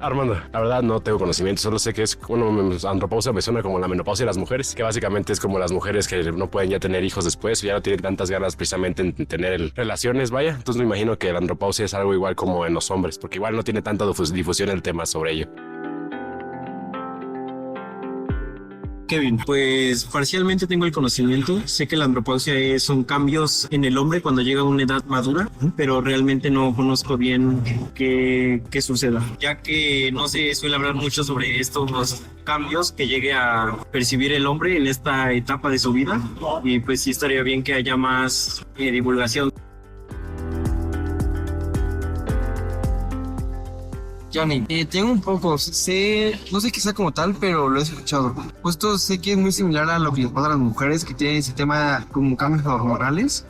Armando, la verdad no tengo conocimiento, solo sé que es andropausia me suena como la menopausia de las mujeres, que básicamente es como las mujeres que no pueden ya tener hijos después o ya no tienen tantas ganas precisamente en tener relaciones, vaya. Entonces me imagino que la andropausia es algo igual como en los hombres, porque igual no tiene tanta difusión el tema sobre ello. Kevin, pues parcialmente tengo el conocimiento. Sé que la andropausia son cambios en el hombre cuando llega a una edad madura, pero realmente no conozco bien qué suceda, ya que no se suele hablar mucho sobre estos cambios que llegue a percibir el hombre en esta etapa de su vida y pues sí estaría bien que haya más divulgación. Johnny, tengo un poco, no sé qué sea como tal, pero lo he escuchado. Justo sé que es muy similar a lo que les pasa a las mujeres que tienen ese tema como cambios hormonales.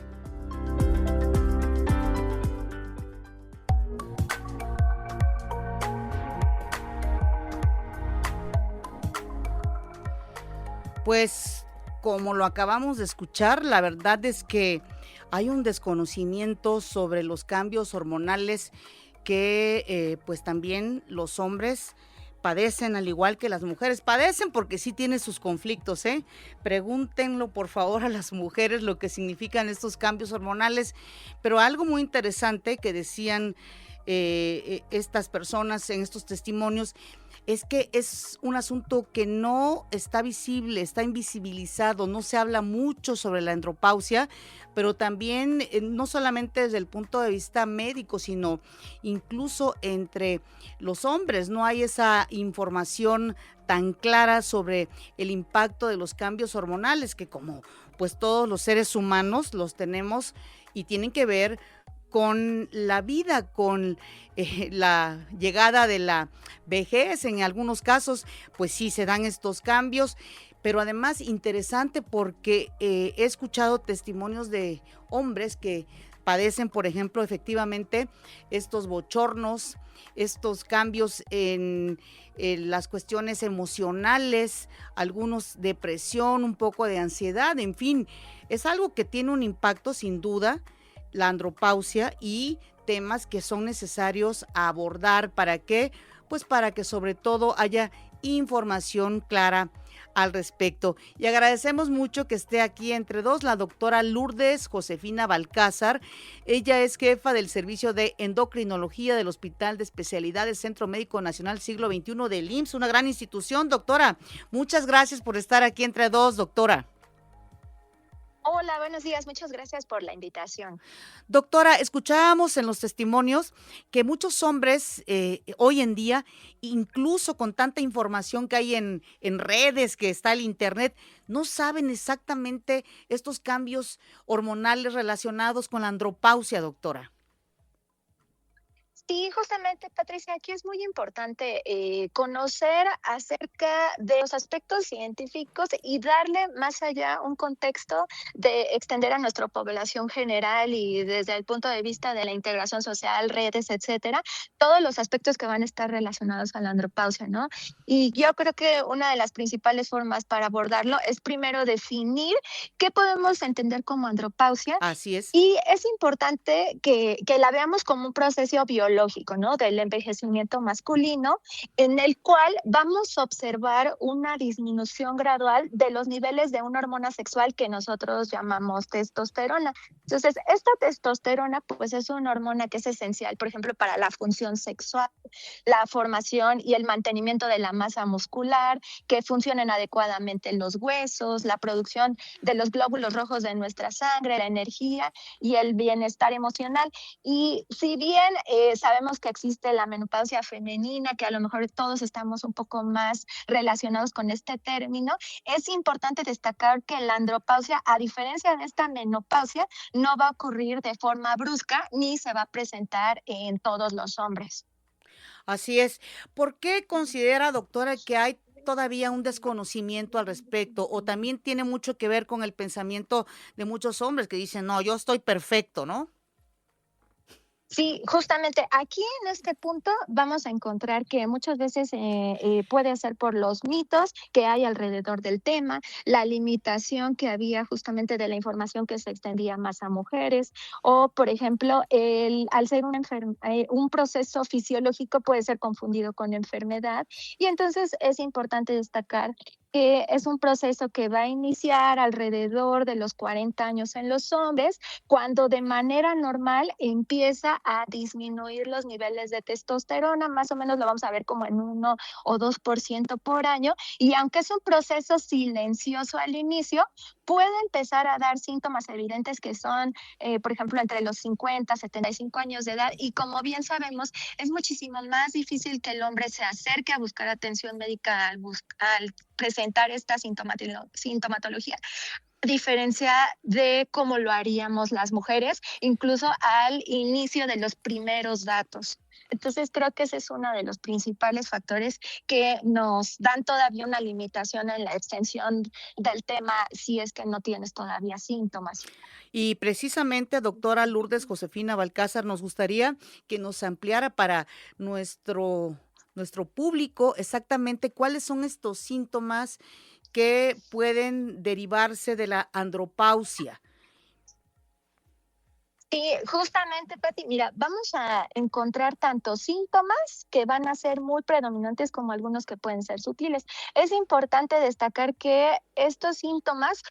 Pues como lo acabamos de escuchar, la verdad es que hay un desconocimiento sobre los cambios hormonales que pues también los hombres padecen al igual que las mujeres. Padecen porque sí tiene sus conflictos, ¿eh? Pregúntenlo por favor a las mujeres lo que significan estos cambios hormonales. Pero algo muy interesante que decían estas personas en estos testimonios es que es un asunto que no está visible, está invisibilizado, no se habla mucho sobre la andropausia, pero también no solamente desde el punto de vista médico, sino incluso entre los hombres, no hay esa información tan clara sobre el impacto de los cambios hormonales que como pues todos los seres humanos los tenemos y tienen que ver con la vida, con la llegada de la vejez. En algunos casos, pues sí se dan estos cambios, pero además interesante porque he escuchado testimonios de hombres que padecen, por ejemplo, efectivamente estos bochornos, estos cambios en las cuestiones emocionales, algunos depresión, un poco de ansiedad, en fin, es algo que tiene un impacto sin duda, la andropausia, y temas que son necesarios abordar. ¿Para qué? Pues para que sobre todo haya información clara al respecto. Y agradecemos mucho que esté aquí entre dos la doctora Lourdes Josefina Balcázar. Ella es jefa del Servicio de Endocrinología del Hospital de Especialidades Centro Médico Nacional Siglo XXI del IMSS, una gran institución. Doctora, muchas gracias por estar aquí entre dos, doctora. Hola, buenos días. Muchas gracias por la invitación. Doctora, escuchábamos en los testimonios que muchos hombres hoy en día, incluso con tanta información que hay en redes, que está el internet, no saben exactamente estos cambios hormonales relacionados con la andropausia, doctora. Sí, justamente, Patricia, aquí es muy importante conocer acerca de los aspectos científicos y darle más allá un contexto de extender a nuestra población general y desde el punto de vista de la integración social, redes, etcétera, todos los aspectos que van a estar relacionados a la andropausia, ¿no? Y yo creo que una de las principales formas para abordarlo es primero definir qué podemos entender como andropausia. Así es. Y es importante que la veamos como un proceso biológico, ¿no? Del envejecimiento masculino, en el cual vamos a observar una disminución gradual de los niveles de una hormona sexual que nosotros llamamos testosterona. Entonces, esta testosterona, pues es una hormona que es esencial, por ejemplo, para la función sexual, la formación y el mantenimiento de la masa muscular, que funcionen adecuadamente los huesos, la producción de los glóbulos rojos de nuestra sangre, la energía y el bienestar emocional. Y si bien sabemos que existe la menopausia femenina, que a lo mejor todos estamos un poco más relacionados con este término, es importante destacar que la andropausia, a diferencia de esta menopausia, no va a ocurrir de forma brusca ni se va a presentar en todos los hombres. Así es. ¿Por qué considera, doctora, que hay todavía un desconocimiento al respecto? ¿O también tiene mucho que ver con el pensamiento de muchos hombres que dicen, no, yo estoy perfecto, ¿no? Sí, justamente aquí en este punto vamos a encontrar que muchas veces puede ser por los mitos que hay alrededor del tema, la limitación que había justamente de la información que se extendía más a mujeres, o por ejemplo, al ser un proceso fisiológico puede ser confundido con enfermedad, y entonces es importante destacar que es un proceso que va a iniciar alrededor de los 40 años en los hombres, cuando de manera normal empieza a disminuir los niveles de testosterona, más o menos lo vamos a ver como en 1 o 2% por año, y aunque es un proceso silencioso al inicio, puede empezar a dar síntomas evidentes que son, por ejemplo, entre los 50 y 75 años de edad, y como bien sabemos, es muchísimo más difícil que el hombre se acerque a buscar atención médica al presentar esta sintomatología, a diferencia de cómo lo haríamos las mujeres, incluso al inicio de los primeros datos. Entonces creo que ese es uno de los principales factores que nos dan todavía una limitación en la extensión del tema si es que no tienes todavía síntomas. Y precisamente, doctora Lourdes Josefina Balcázar, nos gustaría que nos ampliara para nuestro público exactamente cuáles son estos síntomas que pueden derivarse de la andropausia. Sí, justamente, Pati, mira, vamos a encontrar tanto síntomas que van a ser muy predominantes como algunos que pueden ser sutiles. Es importante destacar que estos síntomas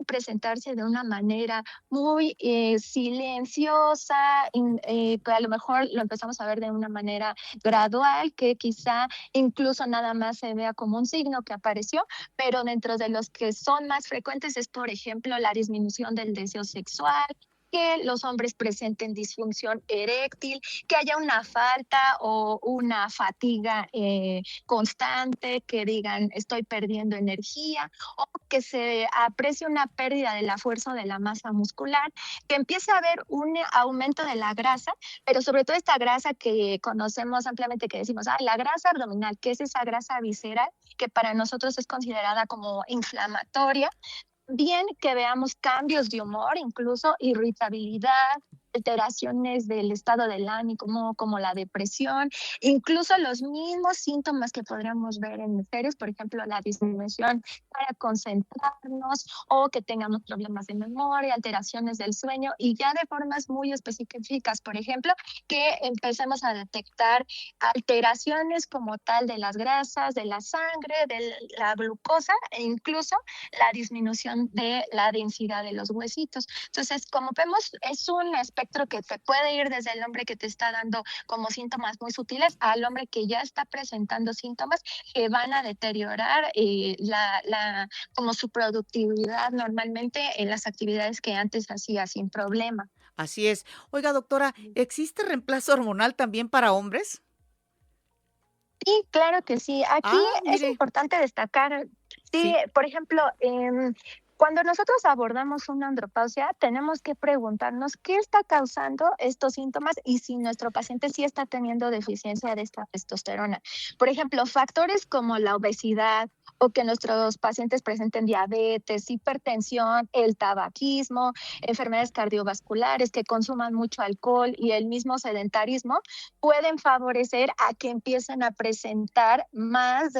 presentarse de una manera muy silenciosa, pues a lo mejor lo empezamos a ver de una manera gradual, que quizá incluso nada más se vea como un signo que apareció, pero dentro de los que son más frecuentes es, por ejemplo, la disminución del deseo sexual, que los hombres presenten disfunción eréctil, que haya una falta o una fatiga constante, que digan estoy perdiendo energía, o que se aprecie una pérdida de la fuerza o de la masa muscular, que empiece a haber un aumento de la grasa, pero sobre todo esta grasa que conocemos ampliamente, que decimos, la grasa abdominal, que es esa grasa visceral, que para nosotros es considerada como inflamatoria. Bien, que veamos cambios de humor, incluso irritabilidad, alteraciones del estado del ánimo, como la depresión, incluso los mismos síntomas que podríamos ver en mujeres, por ejemplo, la disminución para concentrarnos o que tengamos problemas de memoria, alteraciones del sueño y ya de formas muy específicas, por ejemplo, que empecemos a detectar alteraciones como tal de las grasas, de la sangre, de la glucosa e incluso la disminución de la densidad de los huesitos. Entonces, como vemos, es un espectro que te puede ir desde el hombre que te está dando como síntomas muy sutiles al hombre que ya está presentando síntomas que van a deteriorar como su productividad normalmente en las actividades que antes hacía sin problema. Así es. Oiga, doctora, ¿existe reemplazo hormonal también para hombres? Sí, claro que sí. Aquí es Mire. importante destacar, sí, por ejemplo, cuando nosotros abordamos una andropausia, tenemos que preguntarnos qué está causando estos síntomas y si nuestro paciente sí está teniendo deficiencia de esta testosterona. Por ejemplo, factores como la obesidad o que nuestros pacientes presenten diabetes, hipertensión, el tabaquismo, enfermedades cardiovasculares, que consuman mucho alcohol y el mismo sedentarismo, pueden favorecer a que empiecen a presentar más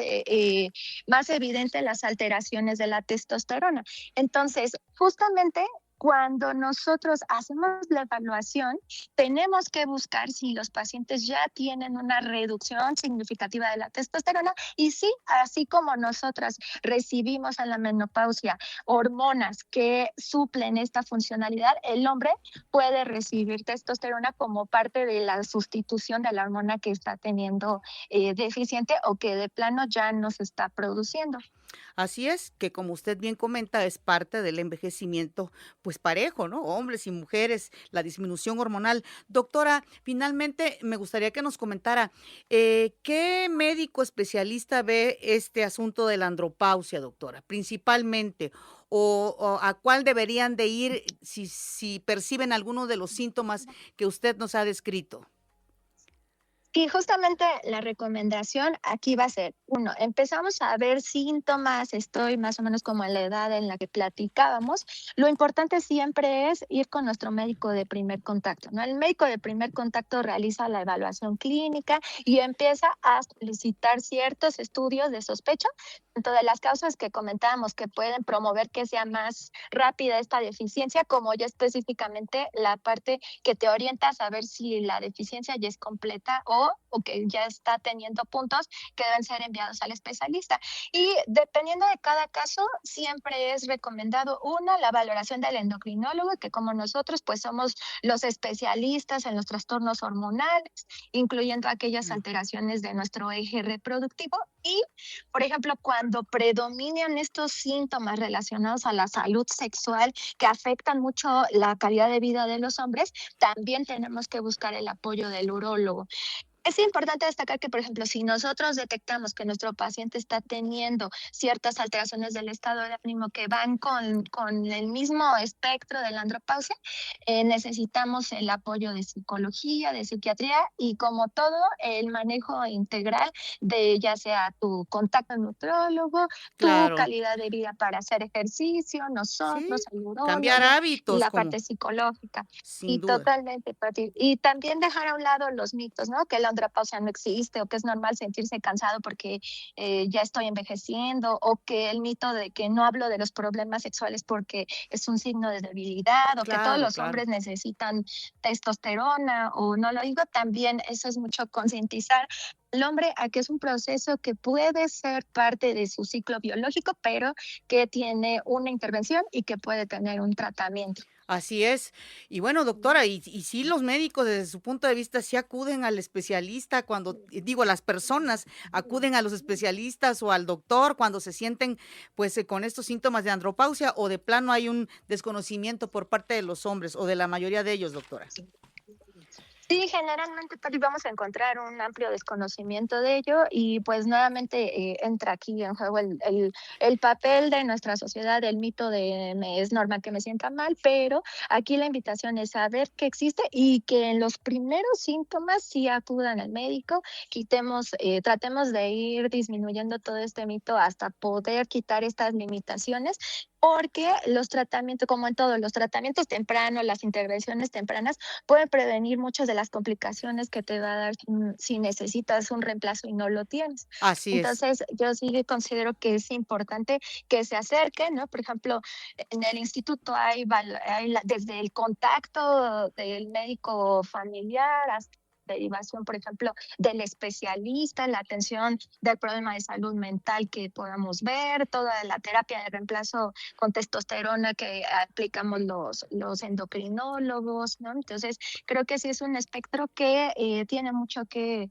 evidente las alteraciones de la testosterona. Entonces, justamente cuando nosotros hacemos la evaluación, tenemos que buscar si los pacientes ya tienen una reducción significativa de la testosterona y sí, así como nosotras recibimos en la menopausia hormonas que suplen esta funcionalidad, el hombre puede recibir testosterona como parte de la sustitución de la hormona que está teniendo deficiente o que de plano ya no se está produciendo. Así es, que como usted bien comenta, es parte del envejecimiento, pues parejo, ¿no? Hombres y mujeres, la disminución hormonal. Doctora, finalmente me gustaría que nos comentara, ¿qué médico especialista ve este asunto de la andropausia, doctora? Principalmente, o a cuál deberían de ir si perciben alguno de los síntomas que usted nos ha descrito. Y justamente la recomendación aquí va a ser, 1, empezamos a ver síntomas, estoy más o menos como en la edad en la que platicábamos. Lo importante siempre es ir con nuestro médico de primer contacto, ¿no? El médico de primer contacto realiza la evaluación clínica y empieza a solicitar ciertos estudios de sospecha, tanto de las causas que comentábamos que pueden promover que sea más rápida esta deficiencia, como ya específicamente la parte que te orienta a saber si la deficiencia ya es completa o que ya está teniendo puntos que deben ser enviados al especialista. Y dependiendo de cada caso, siempre es recomendado, la valoración del endocrinólogo, que como nosotros pues somos los especialistas en los trastornos hormonales, incluyendo aquellas alteraciones de nuestro eje reproductivo. Y, por ejemplo, cuando predominan estos síntomas relacionados a la salud sexual que afectan mucho la calidad de vida de los hombres, también tenemos que buscar el apoyo del urólogo. Es importante destacar que, por ejemplo, si nosotros detectamos que nuestro paciente está teniendo ciertas alteraciones del estado de ánimo que van con el mismo espectro de la andropausia, necesitamos el apoyo de psicología, de psiquiatría y, como todo, el manejo integral de ya sea tu contacto nutrólogo, tu calidad de vida para hacer ejercicio, nosotros, el urólogo, Cambiar hábitos. y la parte psicológica. Sin Y duda. totalmente, Pati. Y también dejar a un lado los mitos, ¿no? Que la andropausia no existe, o que es normal sentirse cansado porque ya estoy envejeciendo, o que el mito de que no hablo de los problemas sexuales porque es un signo de debilidad, o que todos los hombres necesitan testosterona, o no lo digo, también eso es mucho concientizar al hombre a que es un proceso que puede ser parte de su ciclo biológico, pero que tiene una intervención y que puede tener un tratamiento. Así es. Y bueno, doctora, y sí los médicos desde su punto de vista sí acuden al especialista cuando, digo, las personas acuden a los especialistas o al doctor cuando se sienten pues con estos síntomas de andropausia, o de plano hay un desconocimiento por parte de los hombres o de la mayoría de ellos, doctora. Sí, generalmente vamos a encontrar un amplio desconocimiento de ello, y pues nuevamente entra aquí en juego el papel de nuestra sociedad, el mito de es normal que me sienta mal, pero aquí la invitación es saber que existe y que en los primeros síntomas sí acudan al médico, tratemos de ir disminuyendo todo este mito hasta poder quitar estas limitaciones, porque los tratamientos, como en todo, los tratamientos tempranos, las intervenciones tempranas pueden prevenir muchas de las complicaciones que te va a dar si necesitas un reemplazo y no lo tienes. Así es. Entonces, yo sí considero que es importante que se acerquen, ¿no? Por ejemplo, en el instituto hay desde el contacto del médico familiar hasta derivación, por ejemplo, del especialista, la atención del problema de salud mental que podamos ver, toda la terapia de reemplazo con testosterona que aplicamos los endocrinólogos, ¿no? Entonces, creo que sí es un espectro que tiene mucho que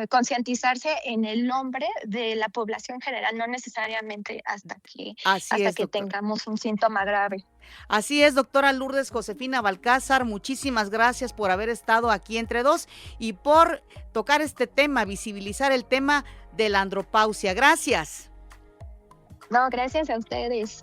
concientizarse en el nombre de la población general, no necesariamente hasta que tengamos un síntoma grave. Así es, doctora Lourdes Josefina Balcázar, muchísimas gracias por haber estado aquí entre dos y por tocar este tema, visibilizar el tema de la andropausia. Gracias. No, gracias a ustedes.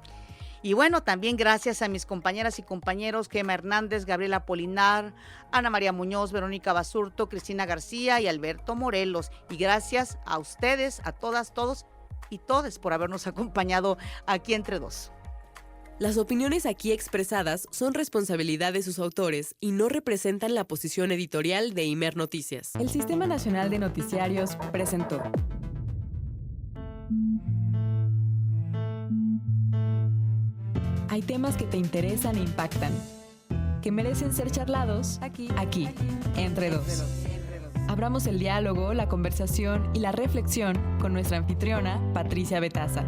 Y bueno, también gracias a mis compañeras y compañeros Gema Hernández, Gabriela Polinar, Ana María Muñoz, Verónica Basurto, Cristina García y Alberto Morelos. Y gracias a ustedes, a todas, todos y todes por habernos acompañado aquí entre dos. Las opiniones aquí expresadas son responsabilidad de sus autores y no representan la posición editorial de Imer Noticias. El Sistema Nacional de Noticiarios presentó. Hay temas que te interesan e impactan, que merecen ser charlados aquí, entre dos. Abramos el diálogo, la conversación y la reflexión con nuestra anfitriona, Patricia Betaza.